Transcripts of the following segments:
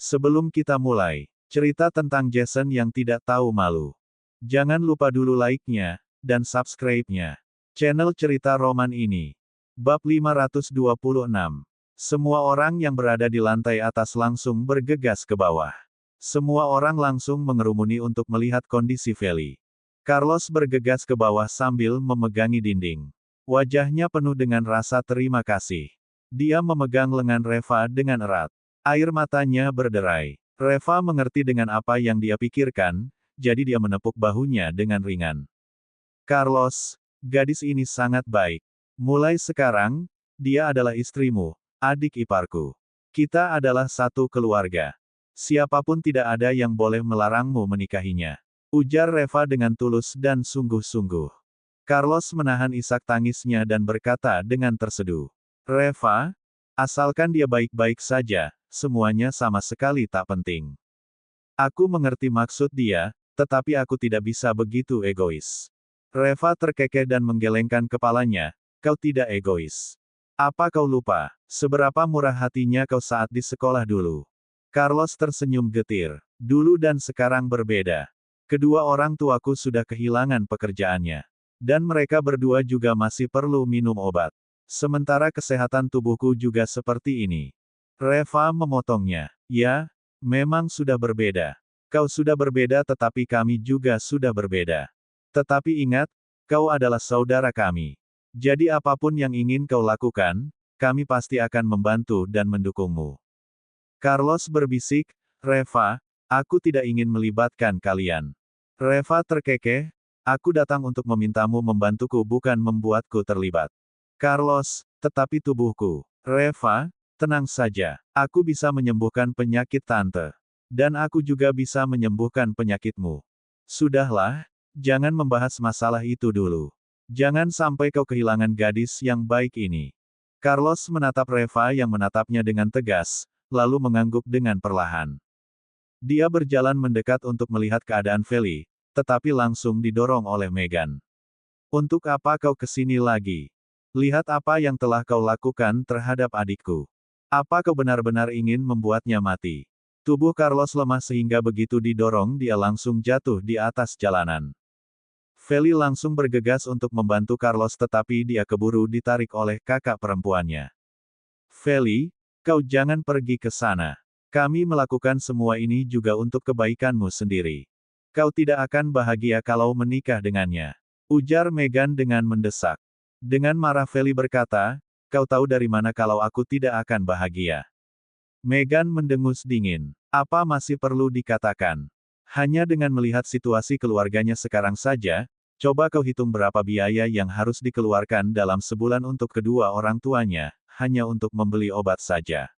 Sebelum kita mulai, cerita tentang Jason yang tidak tahu malu. Jangan lupa dulu like-nya, dan subscribe-nya. Channel cerita roman ini. Bab 526. Semua orang yang berada di lantai atas langsung bergegas ke bawah. Semua orang langsung mengerumuni untuk melihat kondisi Feli. Carlos bergegas ke bawah sambil memegangi dinding. Wajahnya penuh dengan rasa terima kasih. Dia memegang lengan Reva dengan erat. Air matanya berderai. Reva mengerti dengan apa yang dia pikirkan, jadi dia menepuk bahunya dengan ringan. Carlos, gadis ini sangat baik. Mulai sekarang, dia adalah istrimu, adik iparku. Kita adalah satu keluarga. Siapapun tidak ada yang boleh melarangmu menikahinya. Ujar Reva dengan tulus dan sungguh-sungguh. Carlos menahan isak tangisnya dan berkata dengan terseduh. Reva, asalkan dia baik-baik saja, semuanya sama sekali tak penting. Aku mengerti maksud dia, tetapi aku tidak bisa begitu egois. Reva terkekeh dan menggelengkan kepalanya, kau tidak egois. Apa kau lupa, seberapa murah hatinya kau saat di sekolah dulu? Carlos tersenyum getir. Dulu dan sekarang berbeda. Kedua orang tuaku sudah kehilangan pekerjaannya. Dan mereka berdua juga masih perlu minum obat. Sementara kesehatan tubuhku juga seperti ini. Reva memotongnya. Ya, memang sudah berbeda. Kau sudah berbeda tetapi kami juga sudah berbeda. Tetapi ingat, kau adalah saudara kami. Jadi apapun yang ingin kau lakukan, kami pasti akan membantu dan mendukungmu. Carlos berbisik, Reva, aku tidak ingin melibatkan kalian. Reva terkekeh, aku datang untuk memintamu membantuku bukan membuatku terlibat. Carlos, tetapi tubuhku. Reva, tenang saja, aku bisa menyembuhkan penyakit tante. Dan aku juga bisa menyembuhkan penyakitmu. Sudahlah, jangan membahas masalah itu dulu. Jangan sampai kau kehilangan gadis yang baik ini. Carlos menatap Reva yang menatapnya dengan tegas, lalu mengangguk dengan perlahan. Dia berjalan mendekat untuk melihat keadaan Feli, tetapi langsung didorong oleh Megan. Untuk apa kau kesini lagi? Lihat apa yang telah kau lakukan terhadap adikku. Apa kau benar-benar ingin membuatnya mati? Tubuh Carlos lemah sehingga begitu didorong dia langsung jatuh di atas jalanan. Feli langsung bergegas untuk membantu Carlos tetapi dia keburu ditarik oleh kakak perempuannya. Feli, kau jangan pergi ke sana. Kami melakukan semua ini juga untuk kebaikanmu sendiri. Kau tidak akan bahagia kalau menikah dengannya. Ujar Megan dengan mendesak. Dengan marah Feli berkata, kau tahu dari mana kalau aku tidak akan bahagia? Megan mendengus dingin. Apa masih perlu dikatakan? Hanya dengan melihat situasi keluarganya sekarang saja, coba kau hitung berapa biaya yang harus dikeluarkan dalam sebulan untuk kedua orang tuanya, hanya untuk membeli obat saja.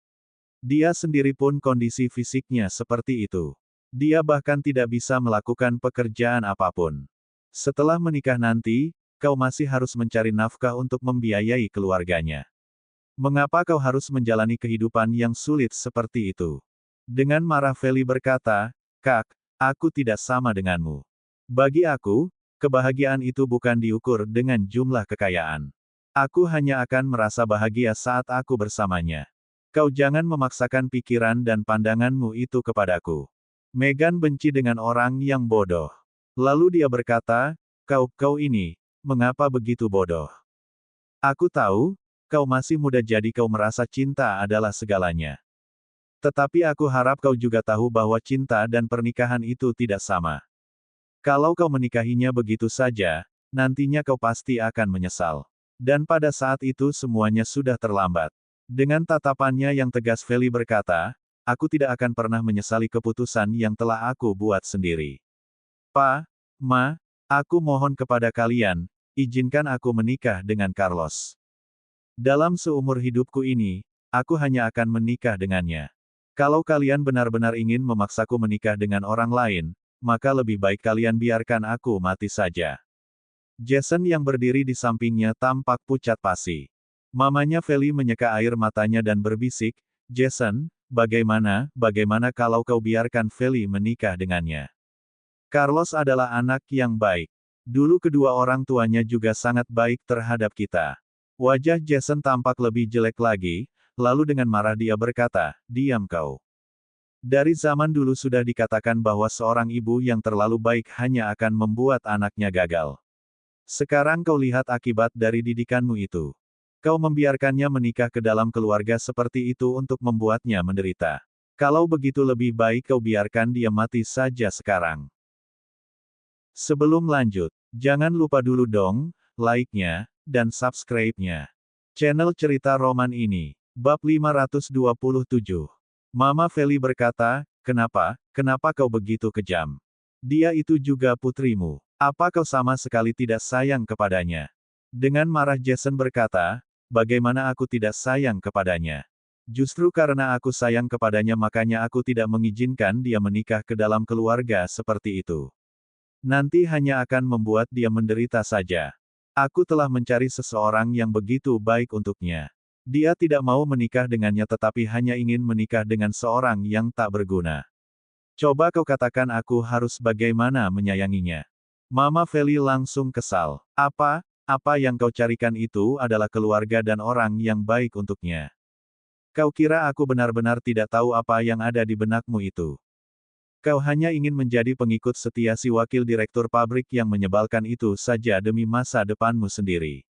Dia sendiri pun kondisi fisiknya seperti itu. Dia bahkan tidak bisa melakukan pekerjaan apapun. Setelah menikah nanti, kau masih harus mencari nafkah untuk membiayai keluarganya. Mengapa kau harus menjalani kehidupan yang sulit seperti itu? Dengan marah Feli berkata, Kak, aku tidak sama denganmu. Bagi aku, kebahagiaan itu bukan diukur dengan jumlah kekayaan. Aku hanya akan merasa bahagia saat aku bersamanya. Kau jangan memaksakan pikiran dan pandanganmu itu kepadaku. Megan benci dengan orang yang bodoh. Lalu dia berkata, kau ini, mengapa begitu bodoh? Aku tahu, kau masih muda jadi kau merasa cinta adalah segalanya. Tetapi aku harap kau juga tahu bahwa cinta dan pernikahan itu tidak sama. Kalau kau menikahinya begitu saja, nantinya kau pasti akan menyesal. Dan pada saat itu semuanya sudah terlambat. Dengan tatapannya yang tegas Feli berkata, aku tidak akan pernah menyesali keputusan yang telah aku buat sendiri. Pa, Ma, aku mohon kepada kalian, izinkan aku menikah dengan Carlos. Dalam seumur hidupku ini, aku hanya akan menikah dengannya. Kalau kalian benar-benar ingin memaksaku menikah dengan orang lain, maka lebih baik kalian biarkan aku mati saja. Jason yang berdiri di sampingnya tampak pucat pasi. Mamanya Feli menyeka air matanya dan berbisik, Jason, bagaimana kalau kau biarkan Feli menikah dengannya? Carlos adalah anak yang baik. Dulu kedua orang tuanya juga sangat baik terhadap kita. Wajah Jason tampak lebih jelek lagi, lalu dengan marah dia berkata, diam kau. Dari zaman dulu sudah dikatakan bahwa seorang ibu yang terlalu baik hanya akan membuat anaknya gagal. Sekarang kau lihat akibat dari didikanmu itu. Kau membiarkannya menikah ke dalam keluarga seperti itu untuk membuatnya menderita. Kalau begitu lebih baik kau biarkan dia mati saja sekarang. Sebelum lanjut, jangan lupa dulu dong, like-nya, dan subscribe-nya. Channel Cerita Roman ini. Bab 527. Mama Feli berkata, kenapa kau begitu kejam? Dia itu juga putrimu. Apa kau sama sekali tidak sayang kepadanya? Dengan marah Jason berkata, bagaimana aku tidak sayang kepadanya? Justru karena aku sayang kepadanya makanya aku tidak mengizinkan dia menikah ke dalam keluarga seperti itu. Nanti hanya akan membuat dia menderita saja. Aku telah mencari seseorang yang begitu baik untuknya. Dia tidak mau menikah dengannya tetapi hanya ingin menikah dengan seorang yang tak berguna. Coba kau katakan aku harus bagaimana menyayanginya. Mama Feli langsung kesal. Apa yang kau carikan itu adalah keluarga dan orang yang baik untuknya. Kau kira aku benar-benar tidak tahu apa yang ada di benakmu itu. Kau hanya ingin menjadi pengikut setia si wakil direktur pabrik yang menyebalkan itu saja demi masa depanmu sendiri.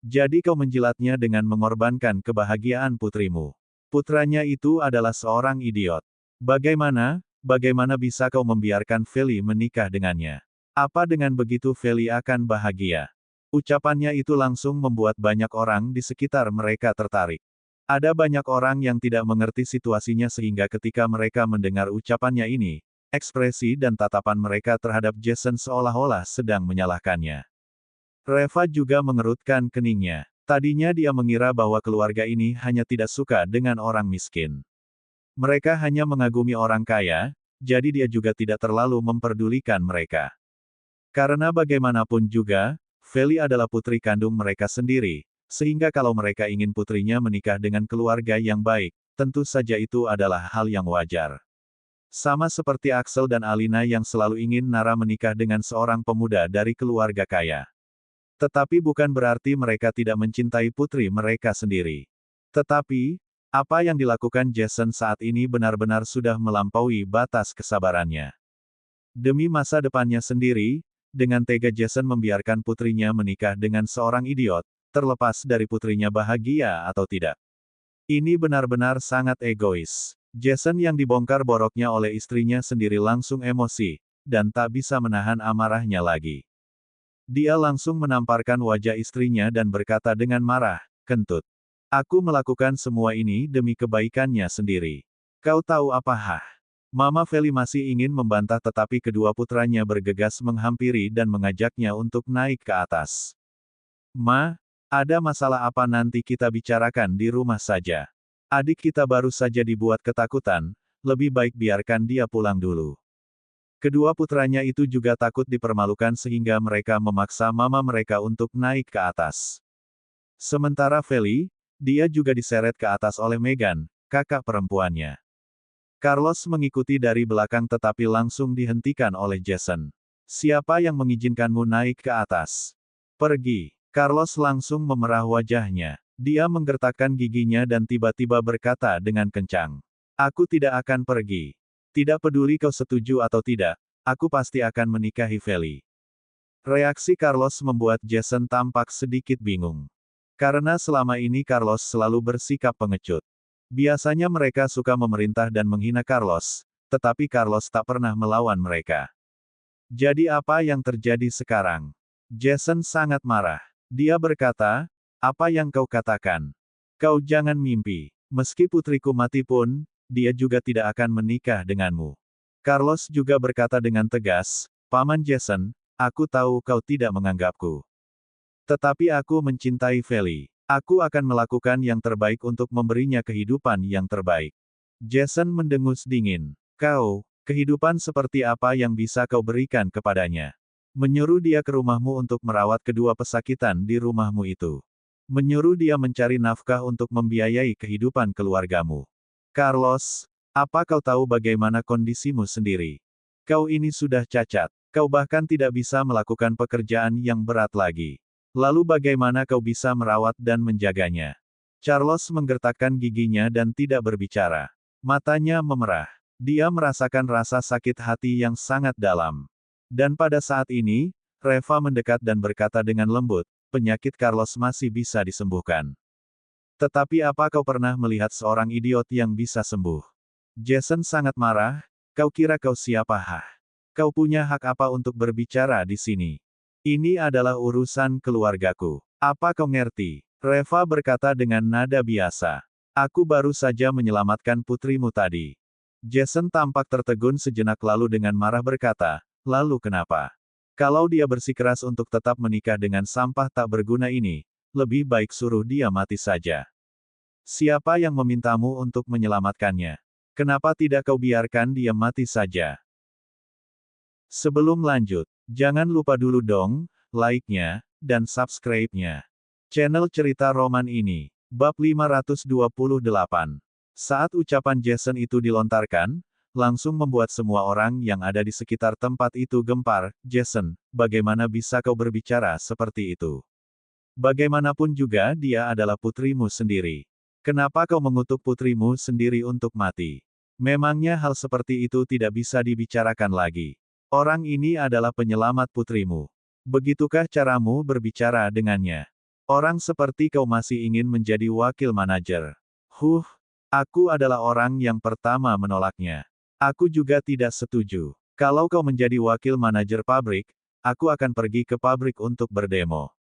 Jadi kau menjilatnya dengan mengorbankan kebahagiaan putrimu. Putranya itu adalah seorang idiot. Bagaimana bisa kau membiarkan Feli menikah dengannya? Apa dengan begitu Feli akan bahagia? Ucapannya itu langsung membuat banyak orang di sekitar mereka tertarik. Ada banyak orang yang tidak mengerti situasinya sehingga ketika mereka mendengar ucapannya ini, ekspresi dan tatapan mereka terhadap Jason seolah-olah sedang menyalahkannya. Reva juga mengerutkan keningnya. Tadinya dia mengira bahwa keluarga ini hanya tidak suka dengan orang miskin. Mereka hanya mengagumi orang kaya, jadi dia juga tidak terlalu memperdulikan mereka. Karena bagaimanapun juga, Feli adalah putri kandung mereka sendiri, sehingga kalau mereka ingin putrinya menikah dengan keluarga yang baik, tentu saja itu adalah hal yang wajar. Sama seperti Axel dan Alina yang selalu ingin Nara menikah dengan seorang pemuda dari keluarga kaya. Tetapi bukan berarti mereka tidak mencintai putri mereka sendiri. Tetapi, apa yang dilakukan Jason saat ini benar-benar sudah melampaui batas kesabarannya. Demi masa depannya sendiri, dengan tega Jason membiarkan putrinya menikah dengan seorang idiot, terlepas dari putrinya bahagia atau tidak. Ini benar-benar sangat egois. Jason yang dibongkar boroknya oleh istrinya sendiri langsung emosi, dan tak bisa menahan amarahnya lagi. Dia langsung menamparkan wajah istrinya dan berkata dengan marah, kentut. Aku melakukan semua ini demi kebaikannya sendiri. Kau tahu apa? Mama Feli masih ingin membantah tetapi kedua putranya bergegas menghampiri dan mengajaknya untuk naik ke atas. Ma, ada masalah apa nanti kita bicarakan di rumah saja. Adik kita baru saja dibuat ketakutan, lebih baik biarkan dia pulang dulu. Kedua putranya itu juga takut dipermalukan sehingga mereka memaksa mama mereka untuk naik ke atas. Sementara Feli, dia juga diseret ke atas oleh Megan, kakak perempuannya. Carlos mengikuti dari belakang tetapi langsung dihentikan oleh Jason. Siapa yang mengizinkanmu naik ke atas? Pergi. Carlos langsung memerah wajahnya. Dia menggertakkan giginya dan tiba-tiba berkata dengan kencang. Aku tidak akan pergi. Tidak peduli kau setuju atau tidak, aku pasti akan menikahi Feli. Reaksi Carlos membuat Jason tampak sedikit bingung. Karena selama ini Carlos selalu bersikap pengecut. Biasanya mereka suka memerintah dan menghina Carlos, tetapi Carlos tak pernah melawan mereka. Jadi apa yang terjadi sekarang? Jason sangat marah. Dia berkata, apa yang kau katakan? Kau jangan mimpi. Meski putriku mati pun, dia juga tidak akan menikah denganmu. Carlos juga berkata dengan tegas, Paman Jason, aku tahu kau tidak menganggapku. Tetapi aku mencintai Feli. Aku akan melakukan yang terbaik untuk memberinya kehidupan yang terbaik. Jason mendengus dingin. Kehidupan seperti apa yang bisa kau berikan kepadanya? Menyuruh dia ke rumahmu untuk merawat kedua pesakitan di rumahmu itu. Menyuruh dia mencari nafkah untuk membiayai kehidupan keluargamu. Carlos, apa kau tahu bagaimana kondisimu sendiri? Kau ini sudah cacat. Kau bahkan tidak bisa melakukan pekerjaan yang berat lagi. Lalu bagaimana kau bisa merawat dan menjaganya? Carlos menggertakkan giginya dan tidak berbicara. Matanya memerah. Dia merasakan rasa sakit hati yang sangat dalam. Dan pada saat ini, Reva mendekat dan berkata dengan lembut, penyakit Carlos masih bisa disembuhkan. Tetapi apa kau pernah melihat seorang idiot yang bisa sembuh? Jason sangat marah, kau kira kau siapa hah? Kau punya hak apa untuk berbicara di sini? Ini adalah urusan keluargaku. Apa kau ngerti? Reva berkata dengan nada biasa. Aku baru saja menyelamatkan putrimu tadi. Jason tampak tertegun sejenak lalu dengan marah berkata, lalu kenapa? Kalau dia bersikeras untuk tetap menikah dengan sampah tak berguna ini, lebih baik suruh dia mati saja. Siapa yang memintamu untuk menyelamatkannya? Kenapa tidak kau biarkan dia mati saja? Sebelum lanjut, jangan lupa dulu dong, like-nya, dan subscribe-nya. Channel Cerita Roman ini. Bab 528. Saat ucapan Jason itu dilontarkan, langsung membuat semua orang yang ada di sekitar tempat itu gempar. Jason, bagaimana bisa kau berbicara seperti itu? Bagaimanapun juga dia adalah putrimu sendiri. Kenapa kau mengutuk putrimu sendiri untuk mati? Memangnya hal seperti itu tidak bisa dibicarakan lagi? Orang ini adalah penyelamat putrimu. Begitukah caramu berbicara dengannya? Orang seperti kau masih ingin menjadi wakil manajer. Aku adalah orang yang pertama menolaknya. Aku juga tidak setuju. Kalau kau menjadi wakil manajer pabrik, aku akan pergi ke pabrik untuk berdemo.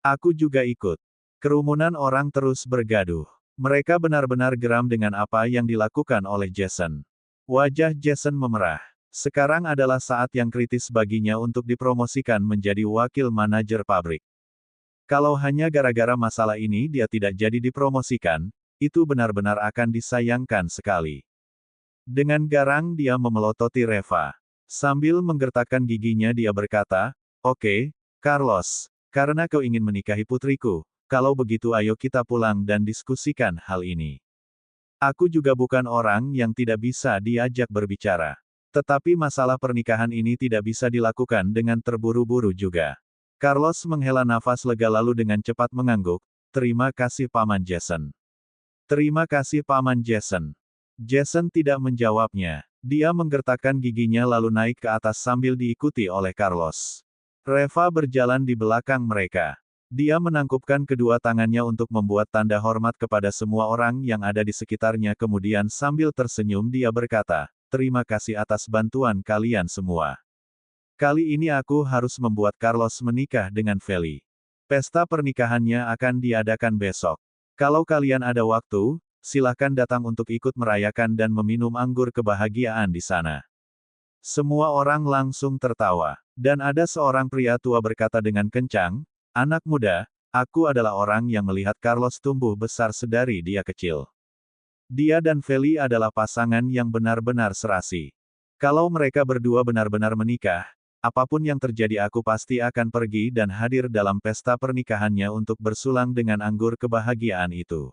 Aku juga ikut. Kerumunan orang terus bergaduh. Mereka benar-benar geram dengan apa yang dilakukan oleh Jason. Wajah Jason memerah. Sekarang adalah saat yang kritis baginya untuk dipromosikan menjadi wakil manajer pabrik. Kalau hanya gara-gara masalah ini dia tidak jadi dipromosikan, itu benar-benar akan disayangkan sekali. Dengan garang dia memelototi Reva. Sambil menggertakkan giginya dia berkata, oke, Carlos, karena kau ingin menikahi putriku, kalau begitu ayo kita pulang dan diskusikan hal ini. Aku juga bukan orang yang tidak bisa diajak berbicara. Tetapi masalah pernikahan ini tidak bisa dilakukan dengan terburu-buru juga. Carlos menghela nafas lega lalu dengan cepat mengangguk, terima kasih Paman Jason. Terima kasih Paman Jason. Jason tidak menjawabnya. Dia menggertakkan giginya lalu naik ke atas sambil diikuti oleh Carlos. Reva berjalan di belakang mereka. Dia menangkupkan kedua tangannya untuk membuat tanda hormat kepada semua orang yang ada di sekitarnya kemudian sambil tersenyum dia berkata, terima kasih atas bantuan kalian semua. Kali ini aku harus membuat Carlos menikah dengan Feli. Pesta pernikahannya akan diadakan besok. Kalau kalian ada waktu, silahkan datang untuk ikut merayakan dan meminum anggur kebahagiaan di sana. Semua orang langsung tertawa. Dan ada seorang pria tua berkata dengan kencang, anak muda, aku adalah orang yang melihat Carlos tumbuh besar sedari dia kecil. Dia dan Feli adalah pasangan yang benar-benar serasi. Kalau mereka berdua benar-benar menikah, apapun yang terjadi aku pasti akan pergi dan hadir dalam pesta pernikahannya untuk bersulang dengan anggur kebahagiaan itu.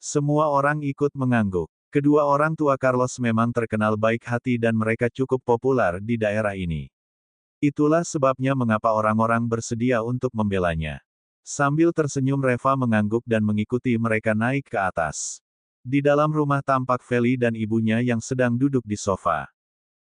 Semua orang ikut mengangguk. Kedua orang tua Carlos memang terkenal baik hati dan mereka cukup populer di daerah ini. Itulah sebabnya mengapa orang-orang bersedia untuk membelanya. Sambil tersenyum Reva mengangguk dan mengikuti mereka naik ke atas. Di dalam rumah tampak Feli dan ibunya yang sedang duduk di sofa.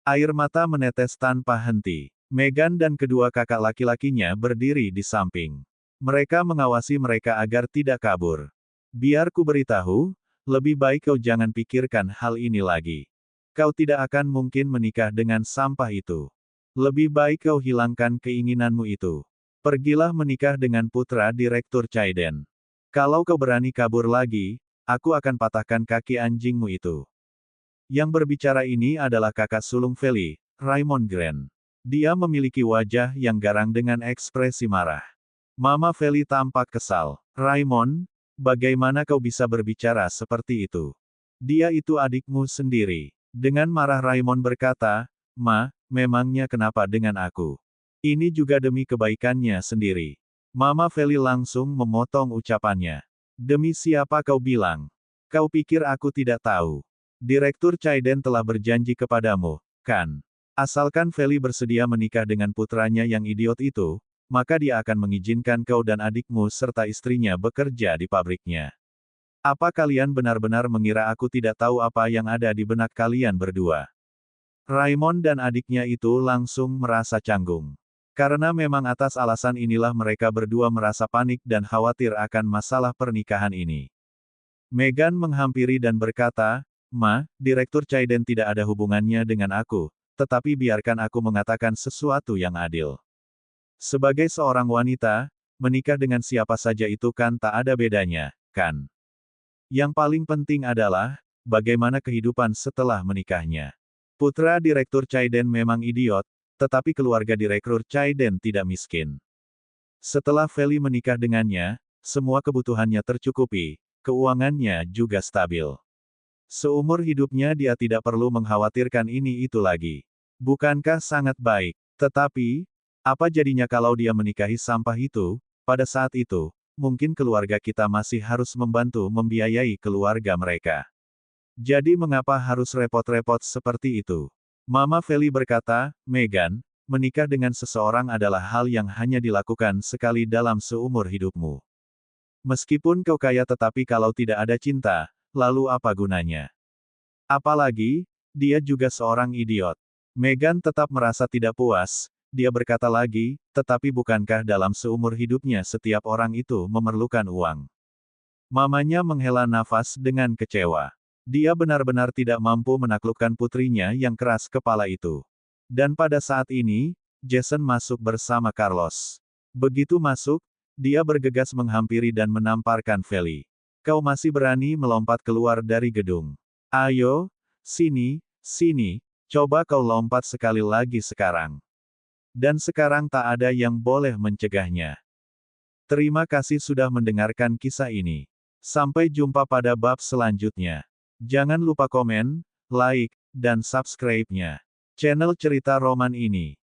Air mata menetes tanpa henti. Megan dan kedua kakak laki-lakinya berdiri di samping. Mereka mengawasi mereka agar tidak kabur. Biar ku beritahu, lebih baik kau jangan pikirkan hal ini lagi. Kau tidak akan mungkin menikah dengan sampah itu. Lebih baik kau hilangkan keinginanmu itu. Pergilah menikah dengan putra Direktur Chaiden. Kalau kau berani kabur lagi, aku akan patahkan kaki anjingmu itu. Yang berbicara ini adalah kakak sulung Feli, Raymond Grant. Dia memiliki wajah yang garang dengan ekspresi marah. Mama Feli tampak kesal. Raymond, bagaimana kau bisa berbicara seperti itu? Dia itu adikmu sendiri. Dengan marah Raymond berkata, Ma, memangnya kenapa dengan aku? Ini juga demi kebaikannya sendiri. Mama Feli langsung memotong ucapannya. Demi siapa kau bilang? Kau pikir aku tidak tahu? Direktur Chaiden telah berjanji kepadamu, kan? Asalkan Feli bersedia menikah dengan putranya yang idiot itu, maka dia akan mengizinkan kau dan adikmu serta istrinya bekerja di pabriknya. Apa kalian benar-benar mengira aku tidak tahu apa yang ada di benak kalian berdua? Raymond dan adiknya itu langsung merasa canggung. Karena memang atas alasan inilah mereka berdua merasa panik dan khawatir akan masalah pernikahan ini. Meghan menghampiri dan berkata, "Ma, Direktur Chaiden tidak ada hubungannya dengan aku, tetapi biarkan aku mengatakan sesuatu yang adil. Sebagai seorang wanita, menikah dengan siapa saja itu kan tak ada bedanya, kan? Yang paling penting adalah, bagaimana kehidupan setelah menikahnya. Putra Direktur Chaiden memang idiot, tetapi keluarga Direktur Chaiden tidak miskin. Setelah Feli menikah dengannya, semua kebutuhannya tercukupi, keuangannya juga stabil. Seumur hidupnya dia tidak perlu mengkhawatirkan ini itu lagi. Bukankah sangat baik? Tetapi, apa jadinya kalau dia menikahi sampah itu? Pada saat itu, mungkin keluarga kita masih harus membantu membiayai keluarga mereka. Jadi mengapa harus repot-repot seperti itu?" Mama Feli berkata, "Meghan, menikah dengan seseorang adalah hal yang hanya dilakukan sekali dalam seumur hidupmu. Meskipun kau kaya tetapi kalau tidak ada cinta, lalu apa gunanya? Apalagi, dia juga seorang idiot." Meghan tetap merasa tidak puas, dia berkata lagi, "Tetapi bukankah dalam seumur hidupnya setiap orang itu memerlukan uang?" Mamanya menghela nafas dengan kecewa. Dia benar-benar tidak mampu menaklukkan putrinya yang keras kepala itu. Dan pada saat ini, Jason masuk bersama Carlos. Begitu masuk, dia bergegas menghampiri dan menamparkan Feli. "Kau masih berani melompat keluar dari gedung? Ayo, sini, sini, coba kau lompat sekali lagi sekarang." Dan sekarang tak ada yang boleh mencegahnya. Terima kasih sudah mendengarkan kisah ini. Sampai jumpa pada bab selanjutnya. Jangan lupa komen, like, dan subscribe-nya channel Cerita Roman ini.